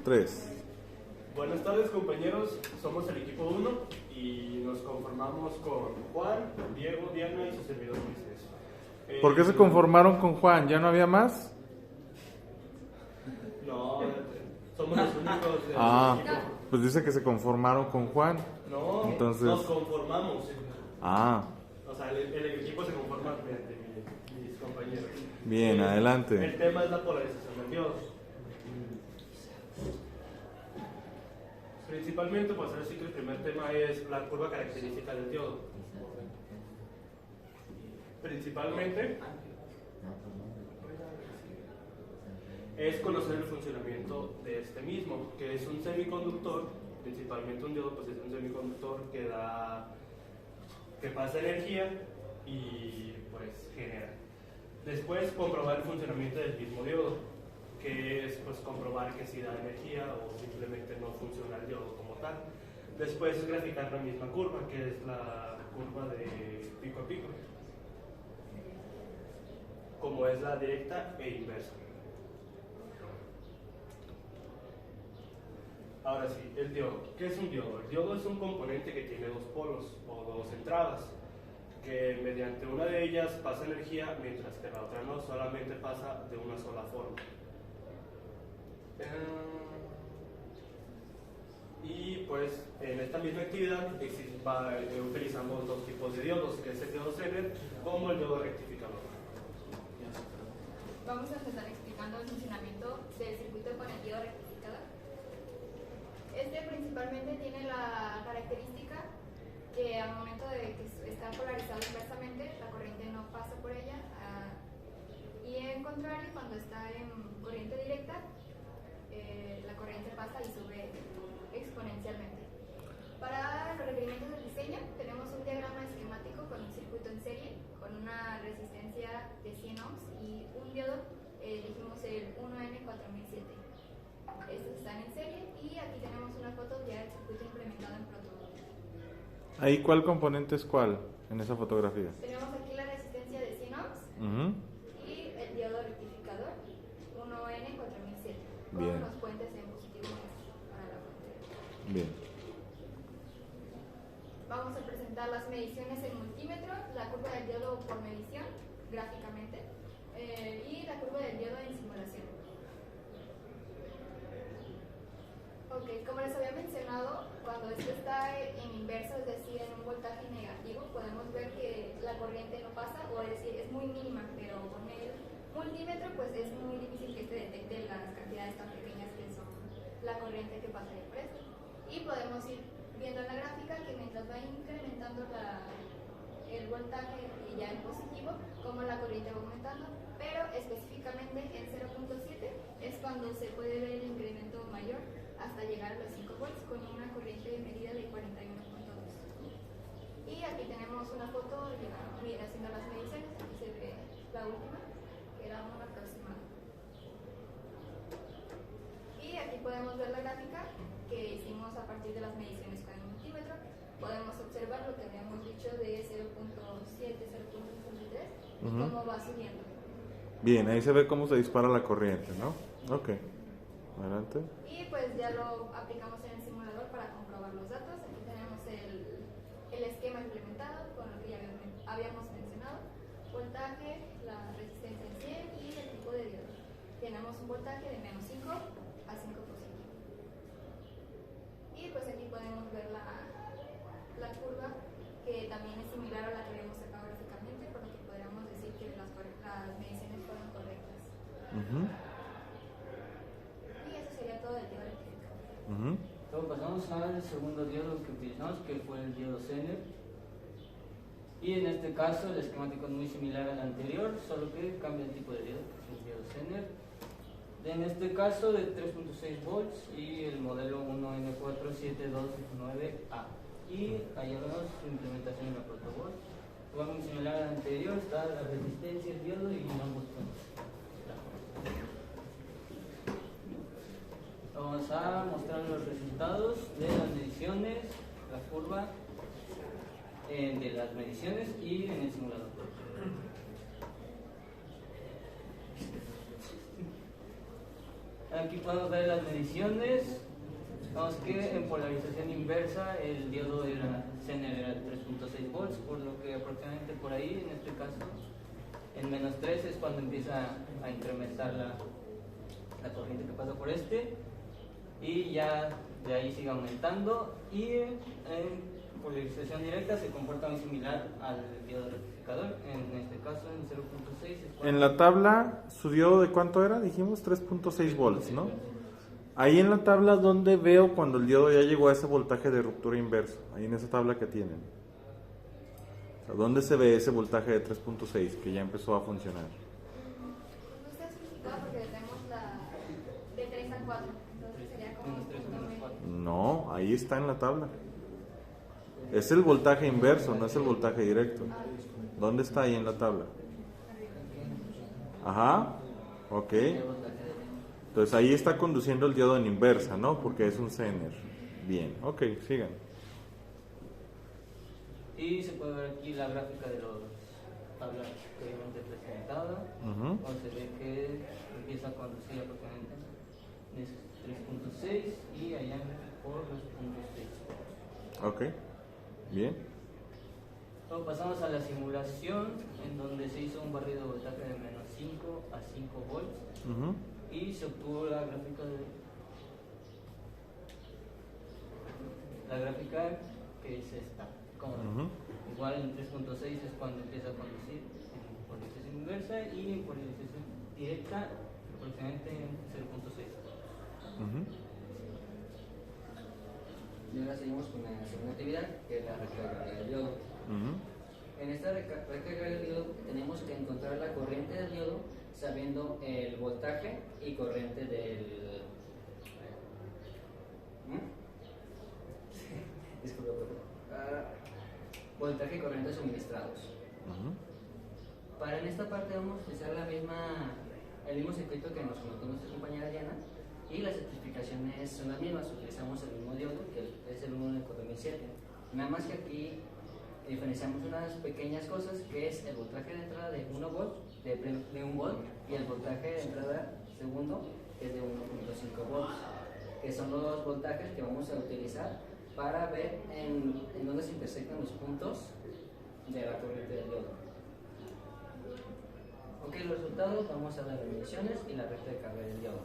3. Buenas tardes, compañeros, somos el equipo 1 y nos conformamos con Juan, Diego, Diana y su servidor Moisés. ¿Por qué se conformaron con Juan? ¿Ya no había más? No, somos los únicos del equipo. Pues dice que se conformaron con Juan. No, entonces... nos conformamos. O sea, el equipo se conforma mediante mis compañeros. Bien, adelante. El tema es la polarización del diodo. Principalmente, pues ahora sí que el primer tema es la curva característica del diodo. Principalmente es conocer el funcionamiento de este mismo, que es un semiconductor. Principalmente un diodo pues es un semiconductor que pasa energía y pues genera. Después comprobar el funcionamiento del mismo diodo, que es pues comprobar que si da energía o simplemente no funciona el diodo como tal. Después es graficar la misma curva, que es la curva de pico a pico, como es la directa e inversa. Ahora sí, el diodo. ¿Qué es un diodo? El diodo es un componente que tiene dos polos o dos entradas, que mediante una de ellas pasa energía, mientras que la otra no, solamente pasa de una sola forma. Y pues en esta misma actividad utilizamos dos tipos de diodos, que es el diodo Zener como el diodo rectificador. Vamos a empezar explicando el funcionamiento del circuito con el diodo rectificador. Este principalmente tiene la característica que al momento de que está polarizado inversamente, la corriente no pasa por ella, y en contrario, cuando está en corriente directa, la corriente pasa y sube exponencialmente. Para los requerimientos del diseño, tenemos un diagrama esquemático con un circuito en serie, con una resistencia de 100 ohms y un diodo, elegimos el 1N4007. Estos están en serie y aquí tenemos una foto ya del circuito implementado en Protoboard. ¿Ahí cuál componente es cuál en esa fotografía? Tenemos aquí la resistencia de 100 ohms y el diodo rectificador 1N4007 con Bien. los puentes en positivo para la fuente. Bien. Vamos a presentar las mediciones en multímetro, la curva del diodo por medición gráficamente y la curva del diodo en simulación. Ok, como les había mencionado, cuando esto está en inverso, es decir, en un voltaje negativo, podemos ver que la corriente no pasa, o es decir, es muy mínima, pero con el multímetro pues es muy difícil que se detecte las cantidades tan pequeñas que son la corriente que pasaría por esto. Y podemos ir viendo en la gráfica que mientras va incrementando el voltaje y ya en positivo, como la corriente va aumentando, pero específicamente en 0.7 es cuando se puede ver el incremento mayor hasta llegar a los 5 volts con una corriente medida de 41.2. Y aquí tenemos una foto haciendo las mediciones, aquí se ve la última, que era un aproximado. Y aquí podemos ver la gráfica que hicimos a partir de las mediciones con el multímetro. Podemos observar lo que habíamos dicho de 0.7, 0.63 y cómo va subiendo. Bien, ahí se ve cómo se dispara la corriente, ¿no? Ok. Adelante. Y pues ya lo aplicamos en el simulador para comprobar los datos. Aquí tenemos el esquema implementado con lo que ya habíamos mencionado: voltaje, la resistencia en 100 y el tipo de diodo. Tenemos un voltaje de menos 5 a 5 positivo. Y pues aquí podemos ver la curva, que también es similar a la que habíamos sacado gráficamente, por lo que podríamos decir que las mediciones fueron correctas. Todo el diodo rectificador. Luego pasamos al segundo diodo que utilizamos, que fue el diodo Zener. Y en este caso el esquemático es muy similar al anterior, solo que cambia el tipo de diodo, que es el diodo Zener. En este caso de 3.6 volts y el modelo 1N4729A. Y ahí vemos su implementación en la Protoboard. Igual muy similar al anterior, está la resistencia, el diodo y ambos puntos. Vamos a mostrar los resultados de las mediciones, la curva de las mediciones y en el simulador. aquí podemos ver las mediciones. Vemos que en polarización inversa el diodo Zener era 3.6 volts, por lo que aproximadamente por ahí, en este caso, en menos 3 es cuando empieza a incrementar la corriente que pasa por este, y ya de ahí sigue aumentando, y en polarización directa se comporta muy similar al diodo rectificador. En este caso en 0.6 es cuando... En la tabla, ¿su diodo de cuánto era? Dijimos 3.6 volts, ¿no? Ahí en la tabla, ¿dónde veo cuando el diodo ya llegó a ese voltaje de ruptura inverso? Ahí en esa tabla que tienen. O sea, ¿dónde se ve ese voltaje de 3.6 que ya empezó a funcionar? No está especificado porque tenemos la de 3 a 4, entonces sería como Menos 3 o menos 4. No, ahí está en la tabla. Es el voltaje inverso, no es el voltaje directo. ¿Dónde está ahí en la tabla? Ajá, ok. Entonces ahí está conduciendo el diodo en inversa, ¿no? Porque es un Zener. Bien, ok, sigan. Y se puede ver aquí la gráfica de los tablas previamente presentadas. Ujú. Donde se ve que empieza a conducir aproximadamente en 3.6 y allá por los puntos 6. Ok, bien. Luego pasamos a la simulación, en donde se hizo un barrido de voltaje de menos 5 a 5 volts Ujú. y se obtuvo la gráfica que es esta. Como Ujú. igual en 3.6 es cuando empieza a conducir en polarización inversa y en polarización directa aproximadamente en 0.6. Ujú. Y ahora seguimos con la segunda actividad, que es la recarga del diodo. Ujú. En esta recarga del diodo tenemos que encontrar la corriente del diodo sabiendo el voltaje y corriente del... Disculpa, voltaje y corriente suministrados. Ujú. Para en esta parte vamos a utilizar el mismo circuito que nos comentó nuestra compañera Diana, y las especificaciones son las mismas. Utilizamos el mismo diodo, que es el 14007. Nada más que aquí diferenciamos unas pequeñas cosas, que es el voltaje de entrada de 1 volt, de 1 volt, y el voltaje de entrada segundo, que es de 1.5 volts, que son los voltajes que vamos a utilizar para ver en dónde se intersectan los puntos de la corriente del diodo. Ok, los resultados, vamos a ver las mediciones y la recta de carga del diodo.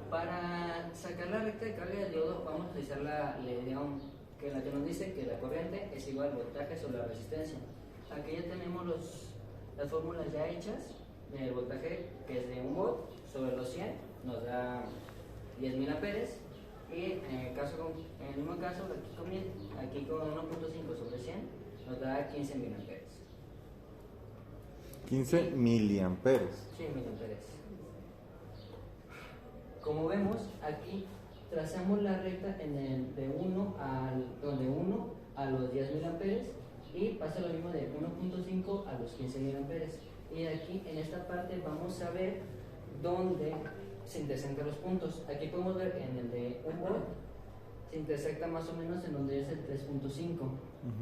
Para sacar la recta de carga del diodo vamos a utilizar la ley de Ohm, que es la que nos dice que la corriente es igual al voltaje sobre la resistencia. Aquí ya tenemos las fórmulas ya hechas. El voltaje, que es de 1 volt sobre los 100, nos da 10.000 amperes, y en el mismo caso aquí con 1.5 sobre 100 nos da 15.000 amperes. 15 miliamperes. Sí, miliamperes. Como vemos, aquí trazamos la recta de 1 a los 10.000 amperes, y pasa lo mismo de 1.5 a los 15.000 amperes. Y aquí en esta parte vamos a ver dónde se intersectan los puntos. Aquí podemos ver en el de 1 volt se intersecta más o menos en donde es el 3.5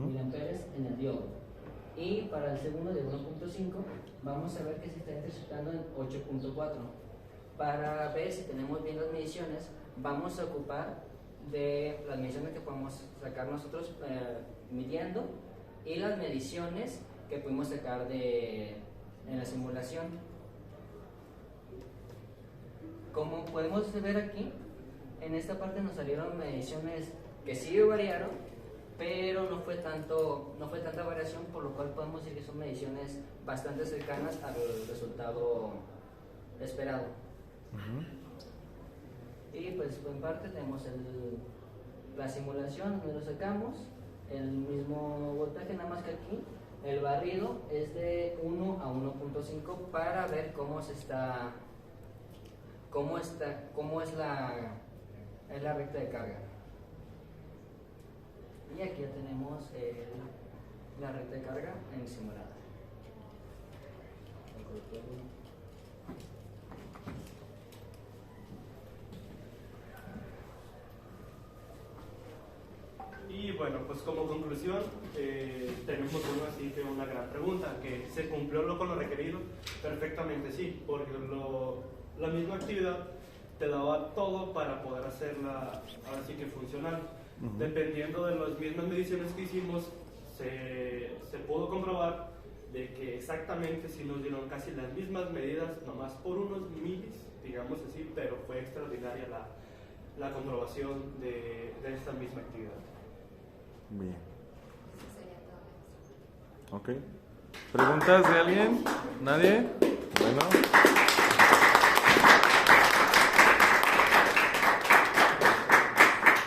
miliamperes en el diodo. Y para el segundo de 1.5 vamos a ver que se está intersectando en 8.4. Para ver si tenemos bien las mediciones, vamos a ocupar de las mediciones que podemos sacar nosotros midiendo, y las mediciones que pudimos sacar en la simulación. Como podemos ver aquí, en esta parte nos salieron mediciones que sí variaron, pero no fue tanta variación, por lo cual podemos decir que son mediciones bastante cercanas al resultado esperado. Y pues en parte tenemos la simulación donde lo sacamos, el mismo voltaje, nada más que aquí el barrido es de 1 a 1.5 para ver cómo es la recta de carga. Y aquí ya tenemos la recta de carga en simulada. Y bueno, pues como conclusión, tenemos una gran pregunta, que ¿se cumplió con lo requerido? Perfectamente sí, porque la misma actividad te daba todo para poder hacerla ahora sí que funcional. Dependiendo de las mismas mediciones que hicimos, se pudo comprobar de que exactamente si nos dieron casi las mismas medidas, nomás por unos milis, digamos así, pero fue extraordinaria la comprobación de esta misma actividad. Bien. Eso sería todo. Ok. ¿Preguntas de alguien? ¿Nadie? Bueno.